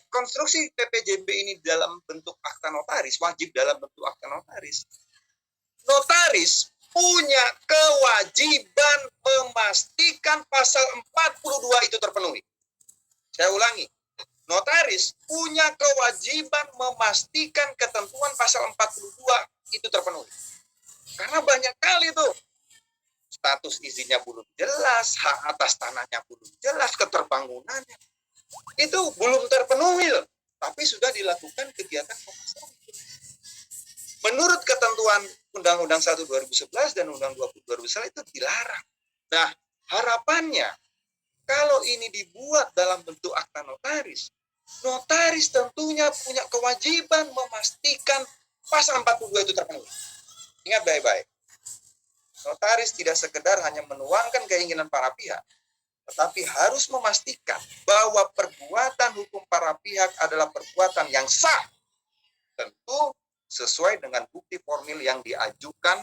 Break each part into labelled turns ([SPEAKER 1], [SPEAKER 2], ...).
[SPEAKER 1] konstruksi PPJB ini dalam bentuk akta notaris, wajib dalam bentuk akta notaris. Notaris punya kewajiban memastikan pasal 42 itu terpenuhi. Saya ulangi, notaris punya kewajiban memastikan ketentuan pasal 42 itu terpenuhi. Karena banyak kali tuh status izinnya belum jelas, hak atas tanahnya belum jelas, keterbangunannya itu belum terpenuhi loh. Tapi sudah dilakukan kegiatan pemasaran. Menurut ketentuan Undang-Undang 1 2011 dan Undang-Undang 20 2011 itu dilarang. Nah, harapannya kalau ini dibuat dalam bentuk akta notaris, notaris tentunya punya kewajiban memastikan pasal 42 itu terpenuhi. Ingat baik-baik. Notaris tidak sekedar hanya menuangkan keinginan para pihak, tetapi harus memastikan bahwa perbuatan hukum para pihak adalah perbuatan yang sah. Tentu sesuai dengan bukti formil yang diajukan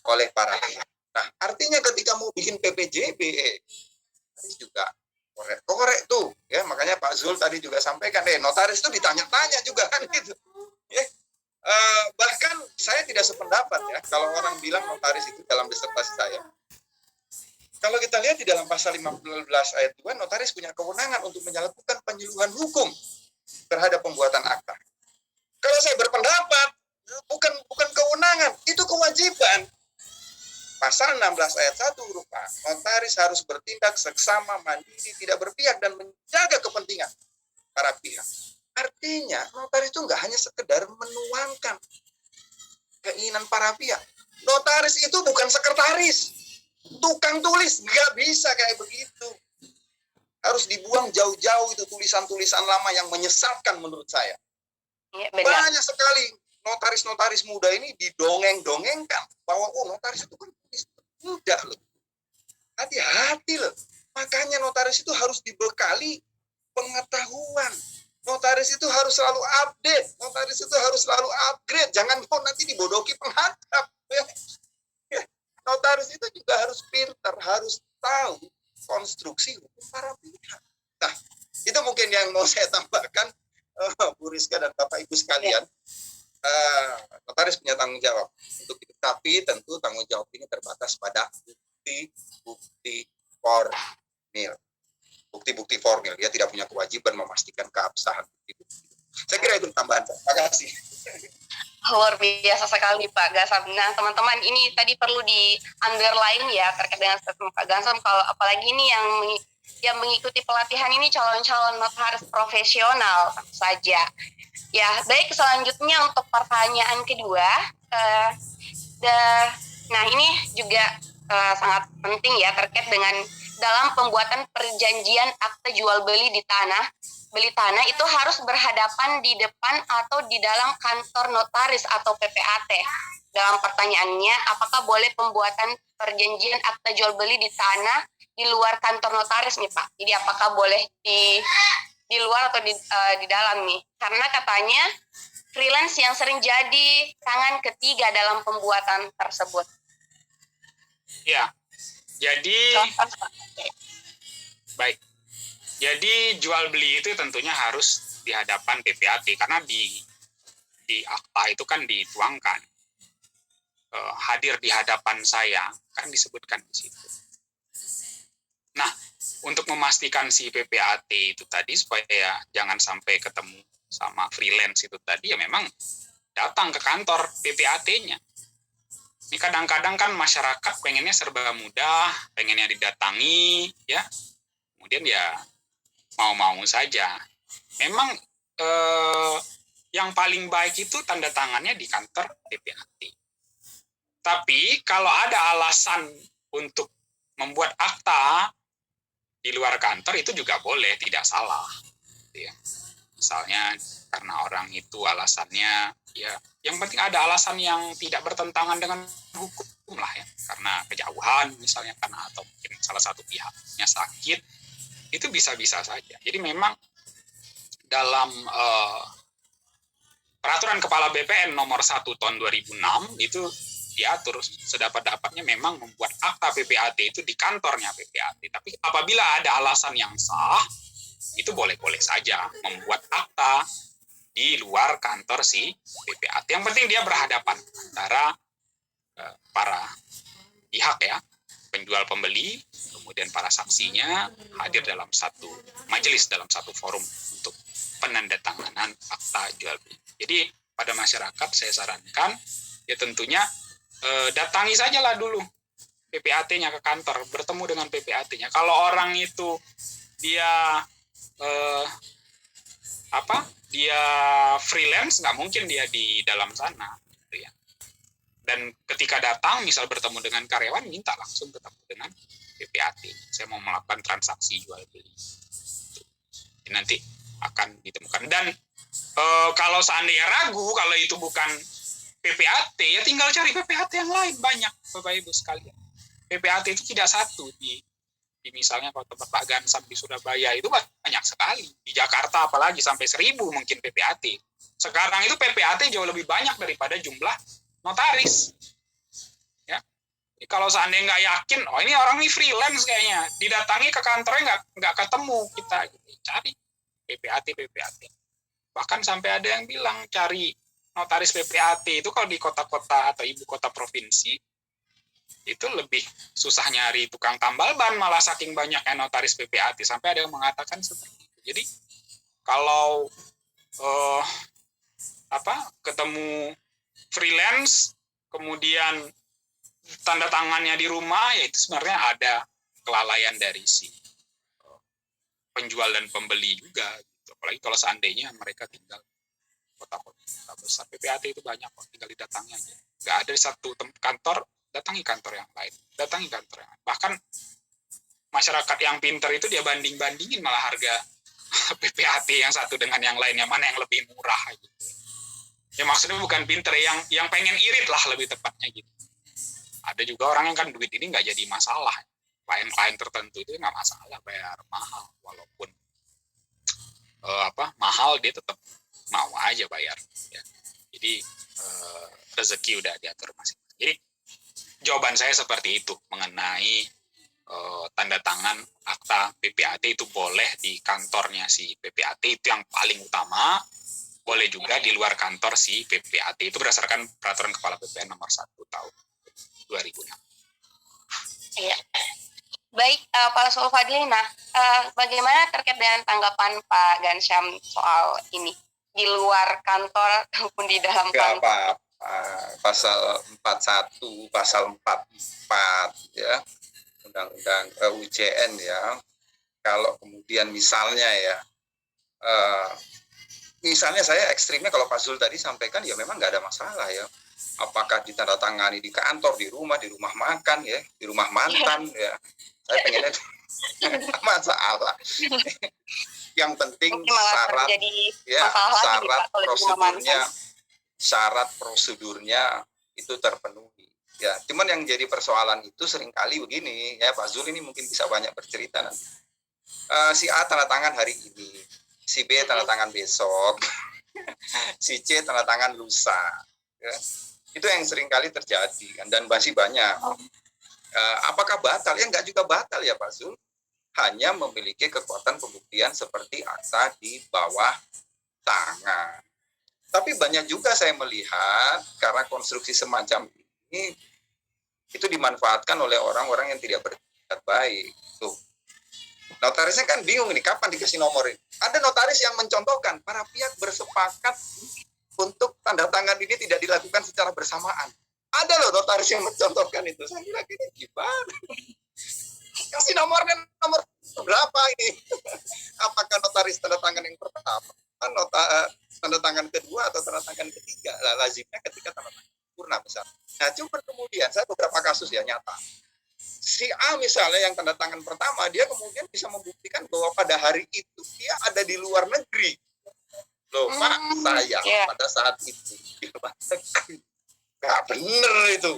[SPEAKER 1] oleh para pihak. Nah, artinya ketika mau bikin PPJB, notaris juga korek tuh, ya. Makanya Pak Zul tadi juga sampaikan, notaris itu ditanya-tanya juga kan gitu. Ya. Bahkan saya tidak sependapat ya kalau orang bilang notaris itu dalam disertasi saya. Kalau kita lihat di dalam pasal 15 ayat 2, notaris punya kewenangan untuk melakukan penyuluhan hukum terhadap pembuatan akta. Kalau saya berpendapat bukan kewenangan, itu kewajiban. Pasal 16 ayat 1 huruf A, notaris harus bertindak seksama, mandiri, tidak berpihak dan menjaga kepentingan para pihak. Artinya, notaris itu nggak hanya sekedar menuangkan keinginan para pihak. Notaris itu bukan sekretaris, tukang tulis, nggak bisa kayak begitu. Harus dibuang jauh-jauh itu tulisan-tulisan lama yang menyesatkan menurut saya. Ya, banyak sekali notaris-notaris muda ini didongeng-dongengkan bahwa notaris itu kan muda loh. Hati-hati loh. Makanya notaris itu harus dibekali pengetahuan. Notaris itu harus selalu update. Notaris itu harus selalu upgrade. Jangan nanti dibodohi penghadap. Notaris itu juga harus pintar, harus tahu konstruksi hukum para pihak. Nah, itu mungkin yang mau saya tambahkan, Bu Rizka dan Bapak Ibu sekalian. Notaris punya tanggung jawab untuk itu, tapi tentu tanggung jawab ini terbatas pada bukti-bukti formil. Bukti-bukti formil, dia tidak punya kewajiban memastikan keabsahan bukti-bukti. Saya kira itu tambahan. Terima kasih.
[SPEAKER 2] Luar biasa sekali Pak Gansam. Nah teman-teman, ini tadi perlu di underline ya terkait dengan statement Pak Gansam, kalau apalagi ini yang mengikuti pelatihan ini calon-calon notaris profesional saja. Ya, baik, selanjutnya untuk pertanyaan kedua. Nah, ini juga sangat penting ya terkait dengan dalam pembuatan perjanjian akte jual beli di beli tanah itu harus berhadapan di depan atau di dalam kantor notaris atau PPAT. Dalam pertanyaannya, apakah boleh pembuatan perjanjian akte jual beli di tanah di luar kantor notaris nih Pak? Jadi apakah boleh di luar atau di dalam nih? Karena katanya freelance yang sering jadi tangan ketiga dalam pembuatan tersebut.
[SPEAKER 3] Ya, jadi baik. Jadi jual beli itu tentunya harus di hadapan PPAT karena di akta itu kan dituangkan hadir di hadapan saya, kan disebutkan di situ. Nah, untuk memastikan si PPAT itu tadi supaya jangan sampai ketemu sama freelance itu tadi, ya memang datang ke kantor PPAT-nya. Ini kadang-kadang kan masyarakat pengennya serba mudah, pengennya didatangi, ya. Kemudian ya mau-mau saja. Memang yang paling baik itu tanda tangannya di kantor PPAT. Tapi kalau ada alasan untuk membuat akta di luar kantor itu juga boleh, tidak salah. Ya. Misalnya karena orang itu alasannya, ya yang penting ada alasan yang tidak bertentangan dengan hukum lah ya. Karena kejauhan misalnya, karena atau mungkin salah satu pihaknya sakit, itu bisa-bisa saja. Jadi memang dalam peraturan Kepala BPN nomor 1 tahun 2006 itu diatur sedapat-dapatnya memang membuat akta PPAT itu di kantornya PPAT. Tapi apabila ada alasan yang sah, itu boleh-boleh saja membuat akta di luar kantor si PPAT. Yang penting dia berhadapan antara para pihak ya, penjual pembeli, kemudian para saksinya hadir dalam satu majelis, dalam satu forum untuk penandatanganan akta jual beli. Jadi pada masyarakat saya sarankan ya tentunya datangi sajalah dulu PPAT-nya ke kantor, bertemu dengan PPAT-nya. Kalau orang itu dia dia freelance, nggak mungkin dia di dalam sana, gitu ya. Dan ketika datang, misal bertemu dengan karyawan, minta langsung ketemu dengan PPAT. Saya mau melakukan transaksi jual beli. Nanti akan ditemukan. Dan kalau seandainya ragu, kalau itu bukan PPAT, ya tinggal cari PPAT yang lain. Banyak, Bapak Ibu sekalian. PPAT itu tidak satu. Di misalnya kalau tempat Pak Gansam di Surabaya itu banyak sekali. Di Jakarta apalagi sampai 1.000 mungkin PPAT. Sekarang itu PPAT jauh lebih banyak daripada jumlah notaris. Ya. Jadi kalau seandainya nggak yakin, oh ini orang ini freelance kayaknya, didatangi ke kantornya nggak ketemu kita. Cari PPAT. Bahkan sampai ada yang bilang cari notaris PPAT itu kalau di kota-kota atau ibu kota provinsi itu lebih susah nyari tukang tambal ban, malah saking banyaknya notaris PPAT. Sampai ada yang mengatakan seperti itu. Jadi kalau ketemu freelance kemudian tanda tangannya di rumah, ya itu sebenarnya ada kelalaian dari si penjual dan pembeli juga gitu. Apalagi kalau seandainya mereka tinggal kota-kota besar. PPAT itu banyak kok, tinggal didatangi aja. Nggak ada satu kantor, datangi kantor yang lain. Bahkan masyarakat yang pintar itu dia banding-bandingin malah harga PPAT yang satu dengan yang lainnya, mana yang lebih murah gitu. Ya maksudnya bukan pinter, yang pengen irit lah lebih tepatnya gitu. Ada juga orang yang kan duit ini nggak jadi masalah. Klien-klien tertentu itu nggak masalah bayar mahal, walaupun mahal dia tetap mau aja bayar. Ya. Jadi rezeki udah diatur masing-masing. Jadi jawaban saya seperti itu mengenai tanda tangan akta PPAT itu boleh di kantornya si PPAT, itu yang paling utama. Boleh juga di luar kantor si PPAT, itu berdasarkan peraturan Kepala BPN nomor 1 tahun 2006.
[SPEAKER 2] Iya. Baik, Pak Sulfadli, bagaimana terkait dengan tanggapan Pak Gansyam soal ini? Di luar kantor maupun di dalam
[SPEAKER 1] Nggak
[SPEAKER 2] kantor?
[SPEAKER 1] apa-apa. Pasal 41, pasal 44 ya, Undang-Undang UJN ya. Kalau kemudian misalnya ya, misalnya saya ekstrimnya kalau Pak Zul tadi sampaikan ya memang nggak ada masalah ya. Apakah ditandatangani di kantor, di rumah makan ya, di rumah mantan ya. Saya pengennya masalah. Yang penting syarat prosedurnya itu terpenuhi. Ya, cuman yang jadi persoalan itu seringkali begini ya, Pak Zul ini mungkin bisa banyak bercerita nanti. Si A tanda tangan hari ini, si B tanda tangan besok, si C tanda tangan lusa. Ya. Itu yang seringkali terjadi kan, dan masih banyak. Apakah batal? Ya enggak juga batal ya Pak Zul. Hanya memiliki kekuatan pembuktian seperti akta di bawah tangan. Tapi banyak juga saya melihat karena konstruksi semacam ini itu dimanfaatkan oleh orang-orang yang tidak berniat baik. Tuh. Notarisnya kan bingung ini kapan dikasih nomor ini. Ada notaris yang mencontohkan para pihak bersepakat untuk tanda tangan ini tidak dilakukan secara bersamaan. Ada loh notaris yang mencontohkan itu. Saya kira ini gimana? Kasih nomornya, nomor berapa ini? Apakah notaris tanda tangan yang pertama, tanda tangan kedua atau tanda tangan ketiga? Lazimnya ketika tanda tangan sempurna misalnya. Nah, cuma kemudian saya beberapa kasus ya nyata. Si A misalnya yang tanda tangan pertama, dia kemudian bisa membuktikan bahwa pada hari itu dia ada di luar negeri. Loh, Pak, saya pada saat itu di luar negeri. Nggak bener itu.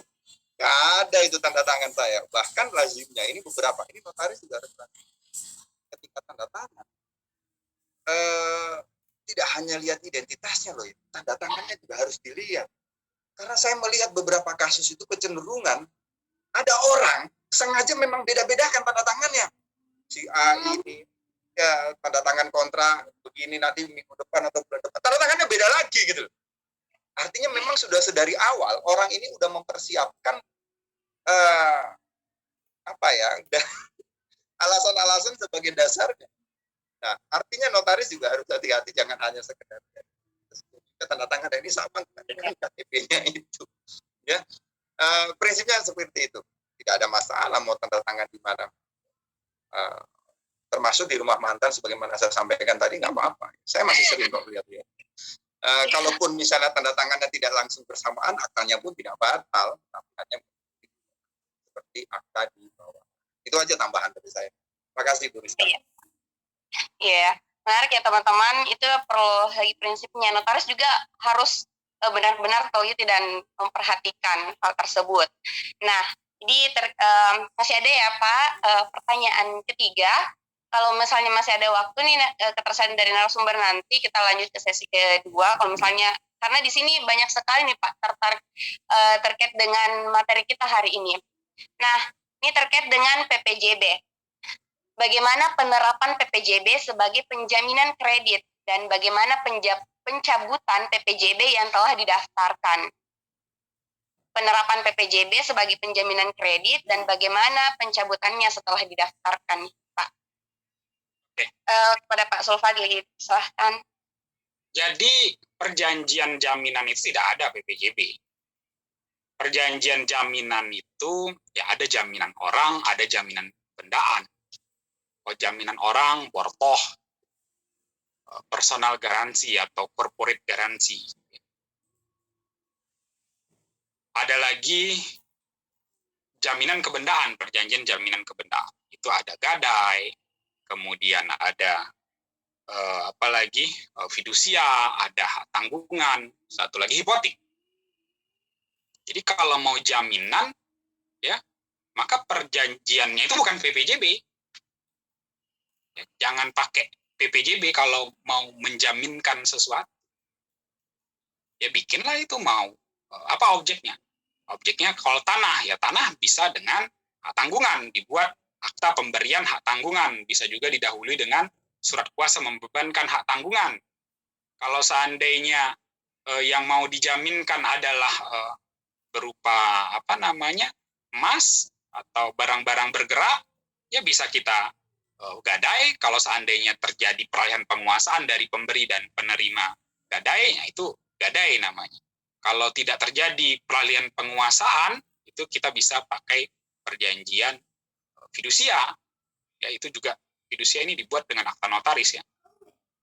[SPEAKER 1] Nggak ada itu tanda tangan saya. Bahkan lazimnya ini beberapa, ini notaris juga harus ketika tanda tangan. Tidak hanya lihat identitasnya loh, tanda tangannya juga harus dilihat. Karena saya melihat beberapa kasus itu kecenderungan ada orang sengaja memang beda-bedakan tanda tangannya. Si A ini ya tanda tangan kontrak begini nanti minggu depan atau bulan depan, tanda tangannya beda lagi gitu. Artinya memang sudah sedari awal orang ini udah mempersiapkan apa ya, alasan-alasan sebagai dasarnya. Nah, artinya notaris juga harus hati-hati, jangan hanya sekedar tanda tangan ini sama dengan KTP-nya itu. Ya, prinsipnya seperti itu. Tidak ada masalah mau tanda tangan di mana. Termasuk di rumah mantan sebagaimana saya sampaikan tadi, nggak apa-apa. Saya masih sering kok lihat-lihat. Kalaupun misalnya tanda tangannya tidak langsung bersamaan, aktanya pun tidak batal, tapi hanya seperti akta di bawah. Itu aja tambahan dari saya. Terima kasih Bu Rizka.
[SPEAKER 2] Iya, menarik ya teman-teman. Itu perlu lagi prinsipnya. Notaris juga harus benar-benar teliti dan memperhatikan hal tersebut. Nah, jadi masih ada ya Pak pertanyaan ketiga. Kalau misalnya masih ada waktu nih ketersediaan dari narasumber, nanti kita lanjut ke sesi kedua. Kalau misalnya, karena di sini banyak sekali nih Pak terkait dengan materi kita hari ini. Nah, ini terkait dengan PPJB. Bagaimana penerapan PPJB sebagai penjaminan kredit dan bagaimana pencabutan PPJB yang telah didaftarkan. Penerapan PPJB sebagai penjaminan kredit dan bagaimana pencabutannya setelah didaftarkan, Pak. Kepada Pak Sulfadli, silahkan.
[SPEAKER 3] Jadi perjanjian jaminan itu tidak ada PPJB. Perjanjian jaminan itu ya ada jaminan orang, ada jaminan bendaan. Jaminan orang, bortoh, personal garansi atau corporate garansi. Ada lagi jaminan kebendaan, perjanjian jaminan kebendaan. Itu ada gadai, kemudian ada apalagi fidusia, ada hak tanggungan, satu lagi hipotek. Jadi kalau mau jaminan, ya maka perjanjiannya itu bukan PPJB. Jangan pakai PPJB kalau mau menjaminkan sesuatu. Ya bikinlah itu mau apa objeknya. Objeknya kalau tanah, ya tanah bisa dengan hak tanggungan, dibuat akta pemberian hak tanggungan, bisa juga didahului dengan surat kuasa membebankan hak tanggungan. Kalau seandainya yang mau dijaminkan adalah berupa emas atau barang-barang bergerak, ya bisa kita gadai. Kalau seandainya terjadi peralihan penguasaan dari pemberi dan penerima gadai, ya itu gadai namanya. Kalau tidak terjadi peralihan penguasaan, itu kita bisa pakai perjanjian fidusia. Ya itu juga fidusia ini dibuat dengan akta notaris ya.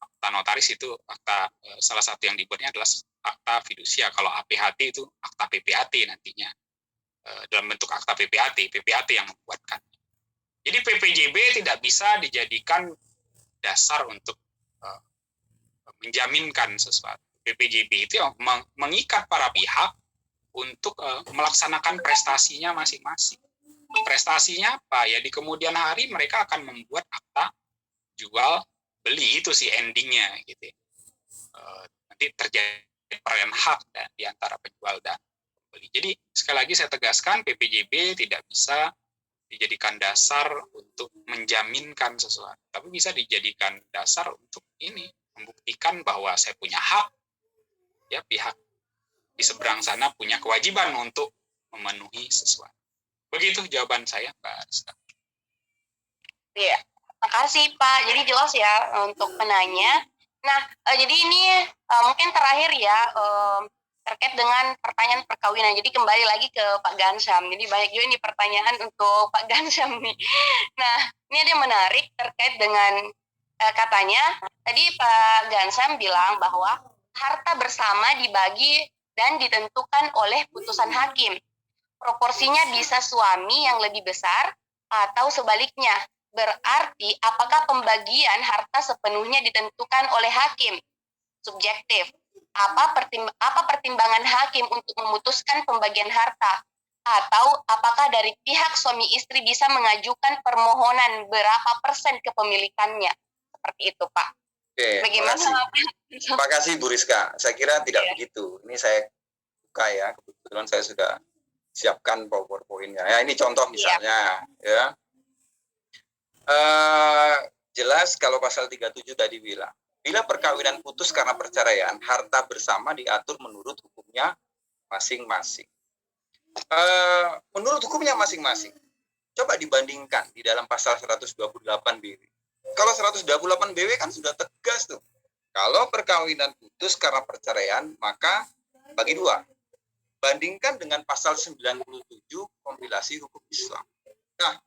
[SPEAKER 3] Akta notaris itu akta salah satu yang dibuatnya adalah akta fidusia. Kalau APHT itu akta PPAT nantinya. Dalam bentuk akta PPAT yang membuatkan. Jadi PPJB tidak bisa dijadikan dasar untuk menjaminkan sesuatu. PPJB itu mengikat para pihak untuk melaksanakan prestasinya masing-masing. Prestasinya apa? Ya di kemudian hari mereka akan membuat akta jual beli, itu sih endingnya gitu. Nanti terjadi peralihan hak di antara penjual dan pembeli. Jadi sekali lagi saya tegaskan, PPJB tidak bisa dijadikan dasar untuk menjaminkan sesuatu, tapi bisa dijadikan dasar untuk ini, membuktikan bahwa saya punya hak, ya pihak di seberang sana punya kewajiban untuk memenuhi sesuatu. Begitu jawaban saya, Mbak Rizka.
[SPEAKER 2] Iya, makasih Pak. Jadi jelas ya untuk penanya. Nah, jadi ini mungkin terakhir ya terkait dengan pertanyaan perkawinan. Jadi kembali lagi ke Pak Gansyam. Jadi banyak juga nih pertanyaan untuk Pak Gansyam nih. Nah, ini ada yang menarik terkait dengan katanya tadi Pak Gansyam bilang bahwa harta bersama dibagi dan ditentukan oleh putusan hakim. Proporsinya bisa suami yang lebih besar atau sebaliknya. Berarti apakah pembagian harta sepenuhnya ditentukan oleh hakim? Subjektif. Apa pertimbangan hakim untuk memutuskan pembagian harta? Atau apakah dari pihak suami istri bisa mengajukan permohonan berapa persen kepemilikannya? Seperti itu, Pak.
[SPEAKER 1] Oke,
[SPEAKER 2] bagaimana?
[SPEAKER 1] Terima kasih Bu Rizka. Saya kira tidak begitu. Ini saya buka ya, kebetulan saya sudah siapkan PowerPoint-nya. Ya, ini contoh misalnya, ya. jelas kalau pasal 37 tadi bilang, bila perkawinan putus karena perceraian, harta bersama diatur menurut hukumnya masing-masing. Menurut hukumnya masing-masing. Coba dibandingkan di dalam pasal 128 BW. Kalau 128 BW kan sudah tegas tuh. Kalau perkawinan putus karena perceraian, maka bagi dua. Bandingkan dengan pasal 97 kompilasi hukum Islam. Nah,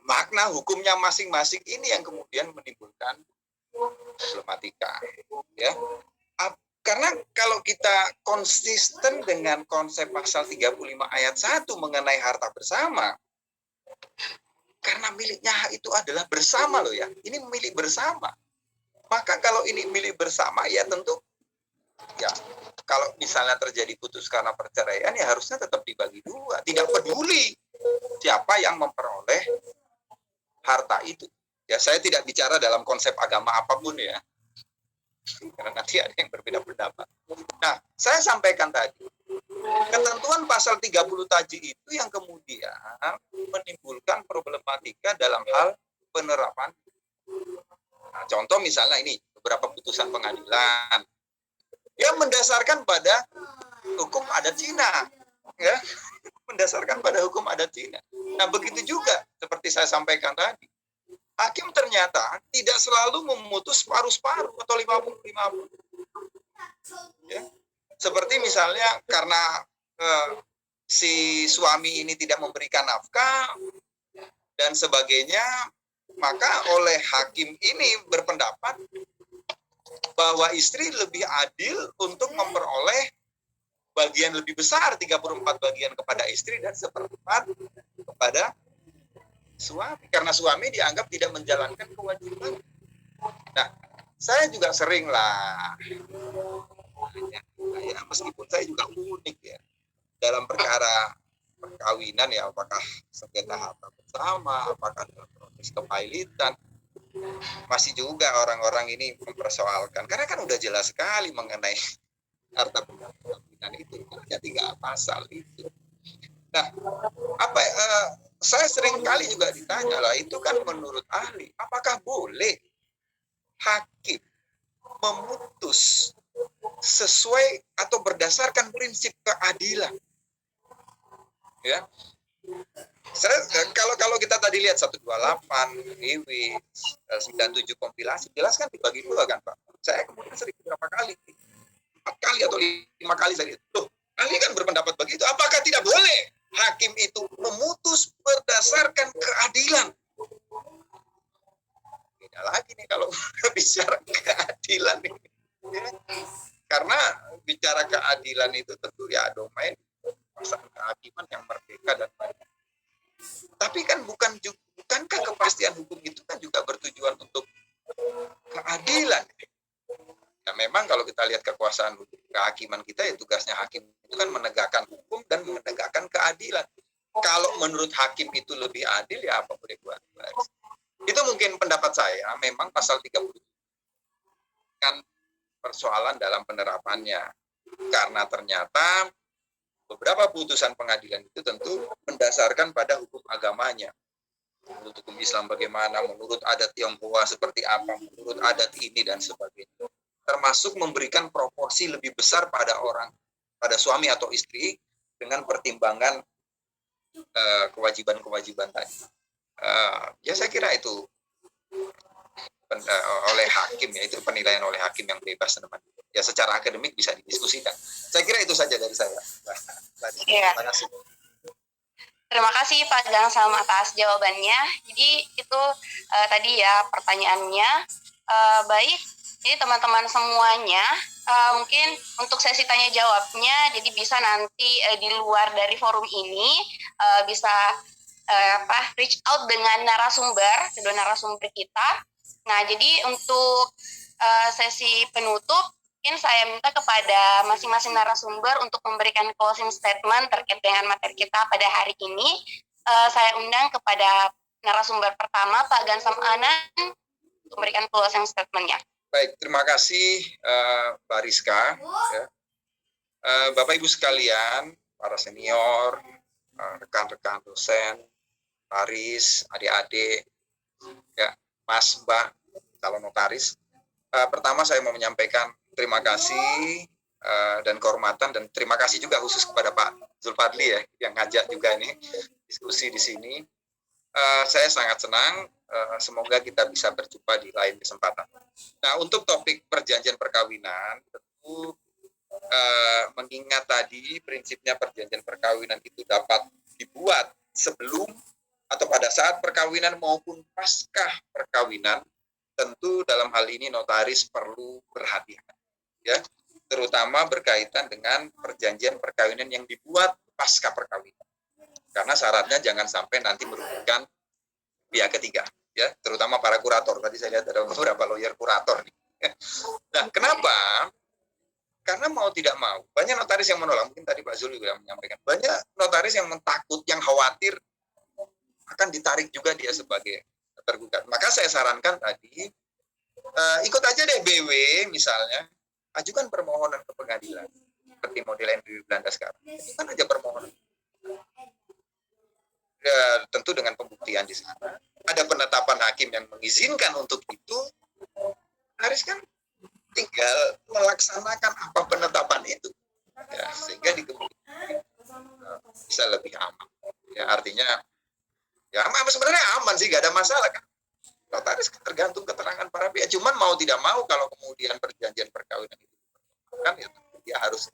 [SPEAKER 1] makna hukumnya masing-masing ini yang kemudian menimbulkan problematika. Ya. Karena kalau kita konsisten dengan konsep pasal 35 ayat 1 mengenai harta bersama, karena miliknya itu adalah bersama loh ya. Ini milik bersama. Maka kalau ini milik bersama ya tentu ya kalau misalnya terjadi putus karena perceraian ya harusnya tetap dibagi dua. Tidak peduli siapa yang memperoleh harta itu. Ya saya tidak bicara dalam konsep agama apapun ya. Karena nanti ada yang berbeda pendapat. Nah, saya sampaikan tadi, ketentuan pasal 30 tadi itu yang kemudian menimbulkan problematika dalam hal penerapan. Nah, contoh misalnya ini, beberapa putusan pengadilan yang mendasarkan pada hukum adat Cina. Ya, mendasarkan pada hukum adat Cina. Nah, begitu juga seperti saya sampaikan tadi. Hakim ternyata tidak selalu memutus separuh-separuh atau 50-50. Ya. Seperti misalnya karena si suami ini tidak memberikan nafkah dan sebagainya, maka oleh hakim ini berpendapat bahwa istri lebih adil untuk memperoleh bagian lebih besar, 34 bagian kepada istri dan seperempat kepada suami, karena suami dianggap tidak menjalankan kewajiban. Nah, saya juga sering lah, ya, meskipun saya juga unik ya dalam perkara perkawinan ya, apakah sengketa harta bersama, apakah dalam proses kepailitan, masih juga orang-orang ini mempersoalkan, karena kan udah jelas sekali mengenai harta perkawinan itu, hanya 3 pasal itu. Nah, saya sering kali juga ditanya lah, itu kan menurut ahli, apakah boleh hakim memutus sesuai atau berdasarkan prinsip keadilan? Ya, kalau kita tadi lihat 128 BW 97 kompilasi, jelas kan dibagi dua kan Pak? Saya kemudian sering berapa kali, 4 kali atau 5 kali saya lihat, loh, ahli kan berpendapat begitu, apakah tidak boleh hakim itu memutus berdasarkan keadilan? Beda lagi nih kalau bicara keadilan ini. Ya. Karena bicara keadilan itu tentu ya domain pasal kehakiman yang merdeka dan baik. Tapi kan bukankah kepastian hukum itu kan juga bertujuan untuk keadilan? Ya memang kalau kita lihat kekuasaan hukum kehakiman kita ya tugasnya hakim itu kan menegakkan hukum dan menegakkan keadilan. Kalau menurut hakim itu lebih adil ya apa boleh buat. Itu mungkin pendapat saya, memang pasal 30 kan persoalan dalam penerapannya. Karena ternyata beberapa putusan pengadilan itu tentu mendasarkan pada hukum agamanya. Menurut hukum Islam bagaimana, menurut adat Tionghoa seperti apa, menurut adat ini dan sebagainya. Termasuk memberikan proporsi lebih besar pada suami atau istri dengan pertimbangan kewajiban-kewajiban tadi. Ya saya kira itu oleh hakim ya, itu penilaian oleh hakim yang bebas teman. Ya secara akademik bisa didiskusikan. Saya kira itu saja dari saya.
[SPEAKER 2] Terima
[SPEAKER 1] kasih.
[SPEAKER 2] Terima kasih Pak Gangsal atas jawabannya. Jadi itu tadi ya pertanyaannya. Baik, jadi teman-teman semuanya mungkin untuk sesi tanya jawabnya, jadi bisa nanti di luar dari forum ini bisa reach out dengan kedua narasumber kita. Nah, jadi untuk sesi penutup, mungkin saya minta kepada masing-masing narasumber untuk memberikan closing statement terkait dengan materi kita pada hari ini. Saya undang kepada narasumber pertama, Pak Gansam Anan, untuk memberikan closing statement-nya.
[SPEAKER 1] Baik, terima kasih Mbak Rizka. Ya. Bapak Ibu sekalian, para senior, rekan-rekan dosen, Paris, adik-adik, ya, Mas, Mbak, calon notaris. Pertama saya mau menyampaikan terima kasih dan kehormatan, dan terima kasih juga khusus kepada Pak Zulfadli ya yang ngajak juga ini diskusi di sini. Saya sangat senang, semoga kita bisa berjumpa di lain kesempatan. Nah, untuk topik perjanjian perkawinan, tentu mengingat tadi prinsipnya perjanjian perkawinan itu dapat dibuat sebelum atau pada saat perkawinan maupun pasca perkawinan, tentu dalam hal ini notaris perlu berhati-hati, ya, terutama berkaitan dengan perjanjian perkawinan yang dibuat pasca perkawinan, karena syaratnya jangan sampai nanti merugikan pihak ketiga, ya, terutama para kurator. Tadi saya lihat ada beberapa lawyer kurator nih. Nah, kenapa? Karena mau tidak mau, banyak notaris yang menolak. Mungkin tadi Pak Zul juga menyampaikan, banyak notaris yang takut, yang khawatir akan ditarik juga dia sebagai tergugat. Maka saya sarankan tadi, ikut aja deh BW misalnya, ajukan permohonan ke pengadilan seperti model NBW Belanda sekarang. Ajukan aja permohonan. Ya, tentu dengan pembuktian di sana. Ada penetapan hakim yang mengizinkan untuk itu, harus kan tinggal melaksanakan apa penetapan itu, ya, sehingga di kemudian bisa lebih aman. Ya, artinya ya sebenarnya aman sih, gak ada masalah kan. Notaris tergantung keterangan para pihak. Cuman mau tidak mau kalau kemudian perjanjian perkawinan itu kan ya, dia harus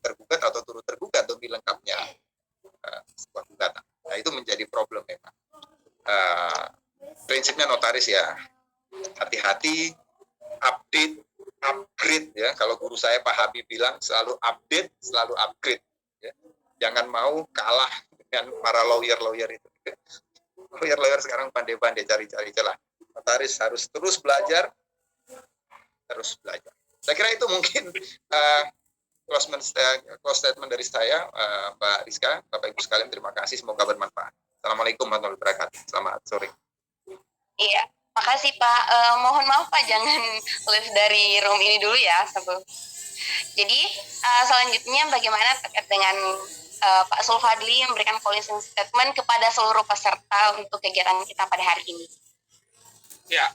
[SPEAKER 1] tergugat atau turut tergugat demi lengkapnya sebuah gugatan. Nah, itu menjadi problem memang. Prinsipnya notaris ya hati-hati, upgrade ya. Kalau guru saya Pak Habib bilang selalu update, selalu upgrade. Ya. Jangan mau kalah dengan para lawyer itu. Lawyer sekarang pandai-pandai cari-cari celah. Notaris harus terus belajar, Saya kira itu mungkin close statement dari saya, Mbak Rizka, Bapak Ibu sekalian, terima kasih, semoga bermanfaat. Assalamualaikum warahmatullahi wabarakatuh. Selamat sore.
[SPEAKER 2] Iya, makasih Pak. Mohon maaf Pak, jangan live dari room ini dulu ya. Jadi selanjutnya bagaimana terkait dengan Pak Zulfadli memberikan closing statement kepada seluruh peserta untuk kegiatan kita pada hari ini.
[SPEAKER 3] Ya,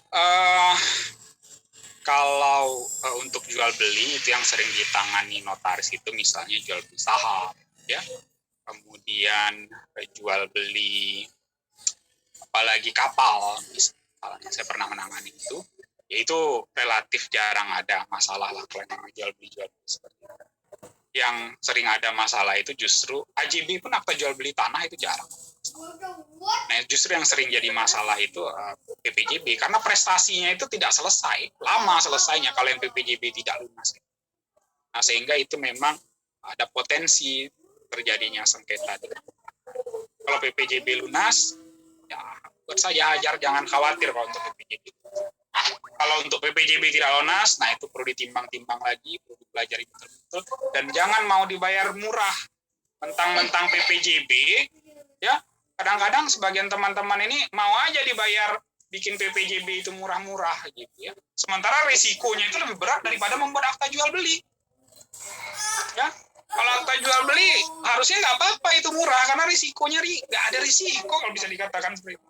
[SPEAKER 3] kalau untuk jual beli itu yang sering ditangani notaris itu misalnya jual beli saham, ya, kemudian jual beli apalagi kapal, misalnya saya pernah menangani itu, yaitu relatif jarang ada masalah lah kalau memang jual beli seperti itu. Yang sering ada masalah itu justru AJB pun akta jual beli tanah itu jarang. Nah, justru yang sering jadi masalah itu PPJB, karena prestasinya itu tidak selesai, lama selesainya kalau yang PPJB tidak lunas. Nah, sehingga itu memang ada potensi terjadinya sengketa. Kalau PPJB lunas, ya buat saya ajar, jangan khawatir kalau untuk PPJB. Kalau untuk PPJB tidak lunas, nah itu perlu ditimbang-timbang lagi, perlu dipelajari betul-betul, dan jangan mau dibayar murah. Mentang-mentang PPJB, ya kadang-kadang sebagian teman-teman ini mau aja dibayar bikin PPJB itu murah-murah gitu ya. Sementara resikonya itu lebih berat daripada membuat akta jual beli. Ya, kalau akta jual beli harusnya nggak apa-apa itu murah, karena risikonya nggak ada risiko kalau bisa dikatakan seperti itu.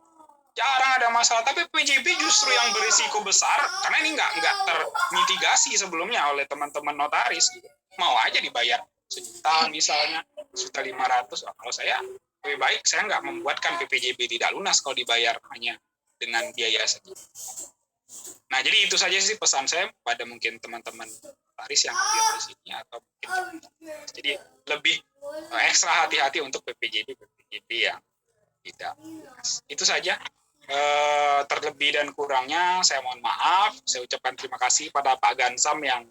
[SPEAKER 3] Jarang ada masalah, tapi PJB justru yang berisiko besar karena ini nggak termitigasi sebelumnya oleh teman-teman notaris gitu. Mau aja dibayar sejuta misalnya, 1.500.000. Kalau saya lebih baik saya nggak membuatkan PPJB tidak lunas kalau dibayar hanya dengan biaya segitu. Nah, jadi itu saja sih pesan saya pada mungkin teman-teman notaris yang hadir di sini, atau mungkin jadi lebih ekstra hati-hati untuk PPJB yang tidak lunas. Itu saja. Terlebih dan kurangnya saya mohon maaf. Saya ucapkan terima kasih pada Pak Gansam yang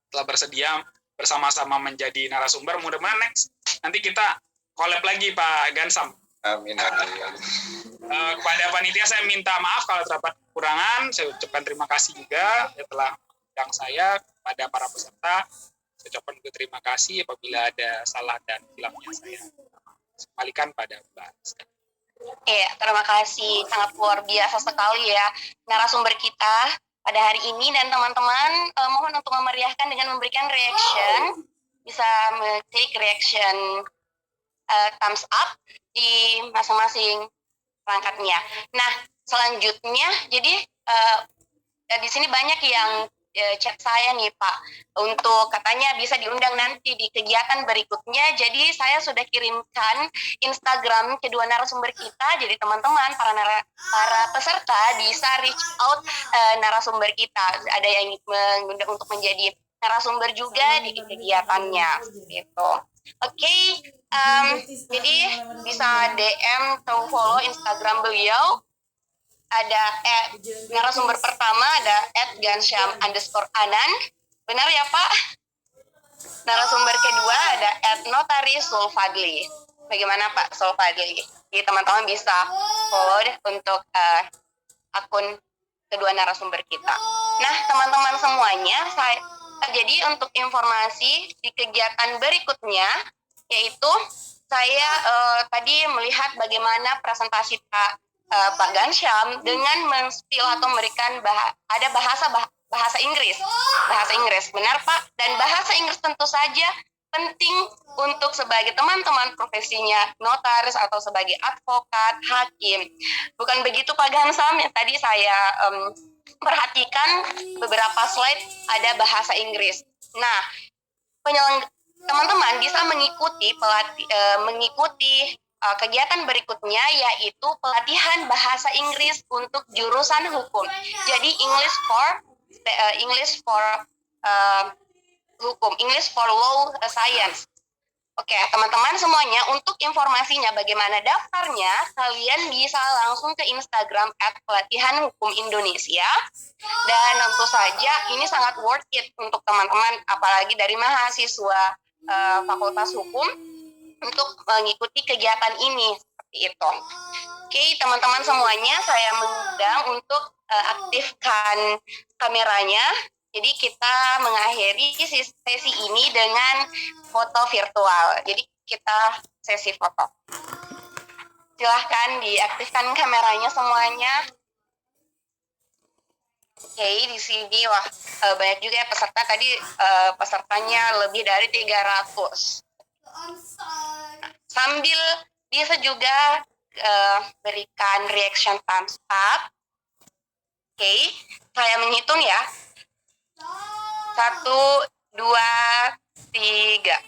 [SPEAKER 3] telah bersedia bersama-sama menjadi narasumber. Mudah-mudahan nanti kita collab lagi Pak Gansam.
[SPEAKER 1] Amin.
[SPEAKER 3] Kepada panitia saya minta maaf kalau terdapat kekurangan. Saya ucapkan terima kasih juga telah mengundang saya. Kepada para peserta saya ucapkan terima kasih. Apabila ada salah dan hilangnya saya kembalikan pada Mbak.
[SPEAKER 2] Iya, terima kasih. Sangat luar biasa sekali ya narasumber kita pada hari ini. Dan teman-teman, mohon untuk memeriahkan dengan memberikan reaction. Bisa klik reaction thumbs up di masing-masing perangkatnya. Nah, selanjutnya, jadi di sini banyak yang chat saya nih Pak, untuk katanya bisa diundang nanti di kegiatan berikutnya. Jadi saya sudah kirimkan Instagram kedua narasumber kita. Jadi teman-teman, para peserta bisa reach out narasumber kita. Ada yang mengundang untuk menjadi narasumber juga di kegiatannya, gitu. Oke, jadi bisa DM atau follow Instagram beliau. Ada narasumber pertama ada @gansyam_anan, benar ya Pak? Narasumber kedua ada @notaris Sulfadli. Bagaimana Pak Sulfadli? Jadi teman-teman bisa follow untuk akun kedua narasumber kita. Nah teman-teman semuanya, jadi untuk informasi di kegiatan berikutnya, yaitu saya tadi melihat bagaimana presentasi Pak Gansyam dengan men-spill atau memberikan ada bahasa Inggris, benar Pak? Dan bahasa Inggris tentu saja penting untuk sebagai teman-teman profesinya notaris atau sebagai advokat, hakim. Bukan begitu Pak Gansyam? Tadi saya perhatikan beberapa slide ada bahasa Inggris. Nah, teman-teman bisa mengikuti kegiatan berikutnya, yaitu pelatihan bahasa Inggris untuk jurusan hukum. Jadi English for hukum, English for law science. Oke, teman-teman semuanya, untuk informasinya bagaimana daftarnya, kalian bisa langsung ke Instagram @pelatihanhukumindonesia. Dan tentu saja ini sangat worth it untuk teman-teman, apalagi dari mahasiswa Fakultas Hukum, untuk mengikuti kegiatan ini, seperti itu. Oke, teman-teman semuanya, saya mengundang untuk aktifkan kameranya. Jadi kita mengakhiri sesi ini dengan foto virtual. Jadi kita sesi foto. Silahkan diaktifkan kameranya semuanya. Oke, di sini banyak juga ya peserta. Tadi pesertanya lebih dari 300. Sambil bisa juga berikan reaction thumbs up. Oke, saya menghitung ya. 1, 2, 3.